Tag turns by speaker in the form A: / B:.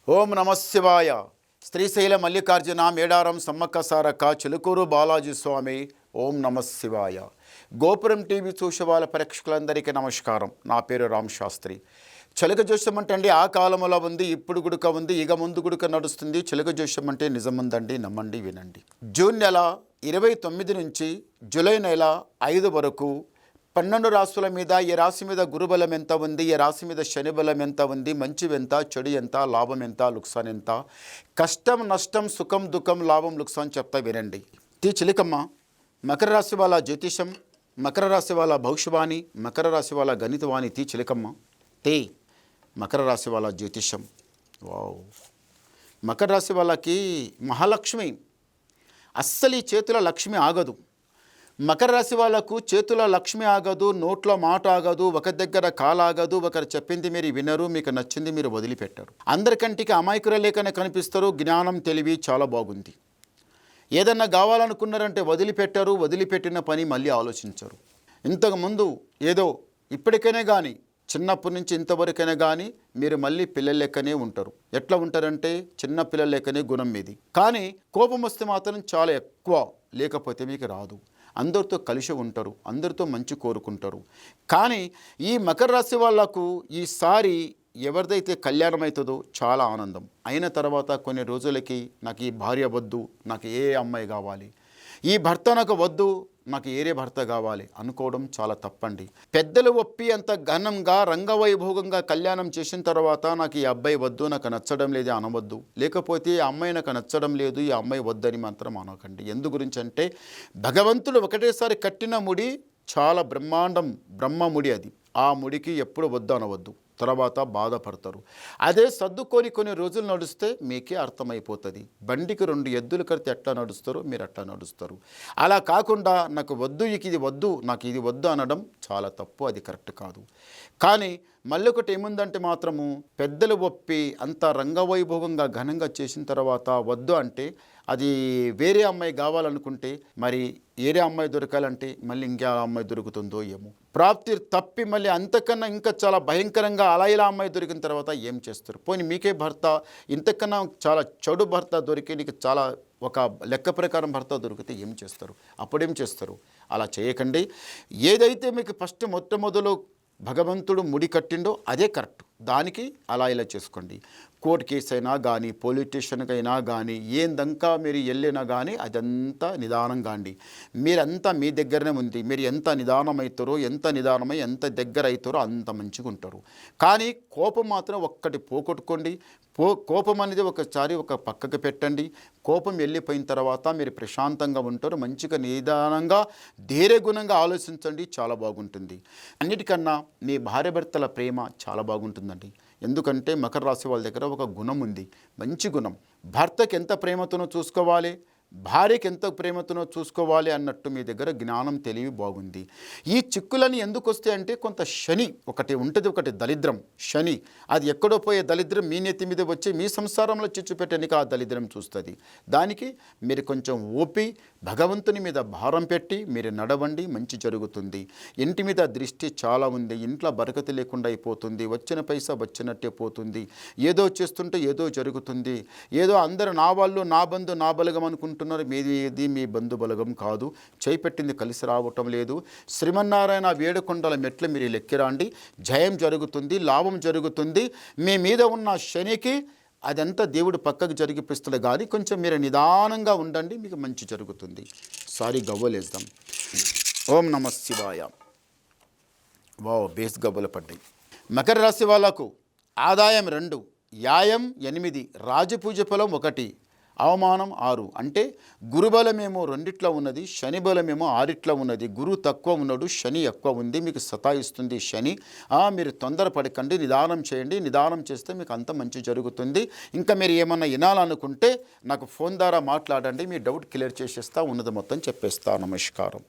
A: ఓం నమ శివాయ. శ్రీశైల మల్లికార్జున మేడారం సమ్మక్క సారక్క చిలుకూరు బాలాజీ స్వామి. ఓం నమ శివాయ. గోపురం టీవీ చూసే వాళ్ళ ప్రేక్షకులందరికీ నమస్కారం. నా పేరు రామ్ శాస్త్రి. చిలక జోష్యం అంటే ఆ కాలంలో ఉంది, ఇప్పుడు గుడుక ఉంది, ఇక ముందు గుడుక నడుస్తుంది. చిలక జోష్యం అంటే నిజముందండి, నమ్మండి, వినండి. జూన్ నెల 29 నుంచి జూలై నెల 5 వరకు 12 రాశుల మీద ఏ రాశి మీద గురుబలం ఎంత ఉంది, ఏ రాశి మీద శని బలం ఎంత ఉంది, మంచి ఎంత, చెడు ఎంత, లాభం ఎంత, లుక్సాన్ ఎంత, కష్టం నష్టం, సుఖం దుఃఖం, లాభం లుక్సాన్ చెప్తా వినండి. టీ చిలికమ్మ మకర రాశి వాళ్ళ జ్యోతిషం, మకర రాశి వాళ్ళ భవిష్యవాణి, మకర రాశి వాళ్ళ గణితవాణి. టీ చిలికమ్మ టీ మకర రాశి వాళ్ళ జ్యోతిషం. వావ్, మకర రాశి వాళ్ళకి మహాలక్ష్మి. అస్సలు ఈ చేతుల లక్ష్మి ఆగదు. మకర రాశి వాళ్ళకు చేతుల లక్ష్మి ఆగదు, నోట్లో మాట ఆగదు, ఒక దగ్గర కాలు ఆగదు. ఒకరు చెప్పింది మీరు వినరు, మీకు నచ్చింది మీరు వదిలిపెట్టరు. అందరికంటికి అమాయకురలేకనే కనిపిస్తారు. జ్ఞానం తెలివి చాలా బాగుంది. ఏదన్నా కావాలనుకున్నారంటే వదిలిపెట్టరు, వదిలిపెట్టిన పని మళ్ళీ ఆలోచించరు. ఇంతకుముందు ఏదో ఇప్పటికైనా కానీ చిన్నప్పటి నుంచి ఇంతవరకైనా కానీ మీరు మళ్ళీ పిల్లల లెక్కనే ఉంటారు. ఎట్లా ఉంటారంటే చిన్న పిల్లల లెక్కనే గుణం మీది. కానీ కోపం వస్తే మాత్రం చాలా ఎక్కువ, లేకపోతే మీకు రాదు. అందరితో కలిసి ఉంటారు, అందరితో మంచి కోరుకుంటారు. కానీ ఈ మకర రాశి వాళ్లకు ఈసారి ఎవరిదైతే కళ్యాణం అవుతుందో చాలా ఆనందం. అయిన తర్వాత కొన్ని రోజులకి నాకు ఈ భార్య వద్దు, నాకు ఏ అమ్మాయి కావాలి, ఈ భర్త నాకు వద్దు, నాకు ఏరే భర్త కావాలి అనుకోవడం చాలా తప్పండి. పెద్దలు ఒప్పి అంత ఘనంగా రంగవైభోగంగా కళ్యాణం చేసిన తర్వాత నాకు ఈ అబ్బాయి వద్దు, నాకు నచ్చడం లేదు అనవద్దు. లేకపోతే ఈ అమ్మాయి నాకు నచ్చడం లేదు, ఈ అమ్మాయి వద్దని మాత్రం అనకండి. ఎందు గురించి అంటే భగవంతుడు ఒకటేసారి కట్టిన ముడి చాలా బ్రహ్మాండం, బ్రహ్మ ముడి. అది ఆ ముడికి ఎప్పుడు వద్దు అనవద్దు, తర్వాత బాధపడతారు. అదే సర్దుకొని కొన్ని రోజులు నడుస్తే మీకే అర్థమైపోతుంది. బండికి 2 ఎద్దులు కడితే ఎట్లా నడుస్తారో మీరు అట్లా నడుస్తారు. అలా కాకుండా నాకు వద్దు, ఇది వద్దు, నాకు ఇది వద్దు అనడం చాలా తప్పు, అది కరెక్ట్ కాదు. కానీ మళ్ళీ ఒకటి ఏముందంటే మాత్రము పెద్దలు ఒప్పి అంత రంగవైభోగంగా ఘనంగా చేసిన తర్వాత వద్దు అంటే అది వేరే అమ్మాయి కావాలనుకుంటే మరి ఏరే అమ్మాయి దొరకాలంటే మళ్ళీ ఇంకే అమ్మాయి దొరుకుతుందో ఏమో. ప్రాప్తి తప్పి మళ్ళీ అంతకన్నా ఇంకా చాలా భయంకరంగా అలా ఇలా అమ్మాయి దొరికిన తర్వాత ఏం చేస్తారు? పోనీ మీకే భర్త ఇంతకన్నా చాలా చెడు భర్త దొరికి నీకు చాలా ఒక లెక్క ప్రకారం భర్త దొరికితే ఏం చేస్తారు? అప్పుడేం చేస్తారు? అలా చేయకండి. ఏదైతే మీకు ఫస్ట్ మొట్టమొదలు భగవంతుడు ముడి కట్టిండో అదే కరెక్ట్, దానికి అలా ఇలా చేసుకోండి. కోర్టు కేసు అయినా కానీ, పోలీస్ స్టేషన్కైనా కానీ, ఏందంకా మీరు వెళ్ళినా కానీ అదంతా నిదానంగా అండి. మీరంతా మీ దగ్గరనే ఉంది. మీరు ఎంత నిదానం అవుతారో, ఎంత నిదానమై ఎంత దగ్గర అవుతారో అంత మంచిగా ఉంటారు. కానీ కోపం మాత్రం ఒక్కటి పోగొట్టుకోండి. కోపం అనేది ఒకసారి ఒక పక్కకు పెట్టండి. కోపం వెళ్ళిపోయిన తర్వాత మీరు ప్రశాంతంగా ఉంటారు. మంచిగా నిదానంగా ధైర్యగుణంగా ఆలోచించండి, చాలా బాగుంటుంది. అన్నిటికన్నా మీ భార్య భర్తల ప్రేమ చాలా బాగుంటుందండి. ఎందుకంటే మకర రాశి వాళ్ళ దగ్గర ఒక గుణం ఉంది, మంచి గుణం. భర్తకి ఎంత ప్రేమతోనో చూసుకోవాలి, భార్యకి ఎంత ప్రేమతోనో చూసుకోవాలి అన్నట్టు మీ దగ్గర జ్ఞానం తెలివి బాగుంది. ఈ చిక్కులని ఎందుకు వస్తాయి అంటే కొంత శని ఒకటి ఉంటుంది, ఒకటి దరిద్రం శని. అది ఎక్కడో పోయే దరిద్రం మీ నెత్తి మీద వచ్చి మీ సంసారంలో చిచ్చు పెట్టడానికి ఆ దరిద్రం చూస్తుంది. దానికి మీరు కొంచెం ఓపి భగవంతుని మీద భారం పెట్టి మీరు నడవండి, మంచి జరుగుతుంది. ఇంటి మీద దృష్టి చాలా ఉంది, ఇంట్లో బరకతి లేకుండా అయిపోతుంది, వచ్చిన పైసా వచ్చినట్టే పోతుంది. ఏదో చేస్తుంటే ఏదో జరుగుతుంది. ఏదో అందరూ నా వాళ్ళు, నా బంధు, నా బలగం అనుకుంటున్నారు. మీది ఏది మీ బంధు బలగం కాదు. చేపెట్టింది కలిసి రావటం లేదు. శ్రీమన్నారాయణ వేడుకొండల మెట్లు మీరు లెక్కిరాండి, జయం జరుగుతుంది, లాభం జరుగుతుంది. మీ మీద ఉన్న శనికి అదంతా దేవుడు పక్కకు జరిగిపిస్తాడు. కానీ కొంచెం మీరు నిదానంగా ఉండండి, మీకు మంచి జరుగుతుంది. సారీ గవ్వలేద్దాం. ఓం నమ శివాయ. వావ్, బేస్ గవ్వలు పడ్డాయి. మకర రాశి వాళ్ళకు ఆదాయం 2, యాయం 8, రాజపూజ ఫలం 1, అవమానం 6. అంటే గురుబలమేమో 2 ఉన్నది, శని బలమేమో 6 ఉన్నది. గురువు తక్కువ ఉన్నాడు, శని ఎక్కువ ఉంది, మీకు సతాయిస్తుంది శని. మీరు తొందరపడకండి, నిదానం చేయండి. నిదానం చేస్తే మీకు అంత మంచి జరుగుతుంది. ఇంకా మీరు ఏమన్నా వినాలనుకుంటే నాకు ఫోన్ ద్వారా మాట్లాడండి, మీ డౌట్ క్లియర్ చేసేస్తా, ఉన్నది మొత్తం చెప్పేస్తా. నమస్కారం.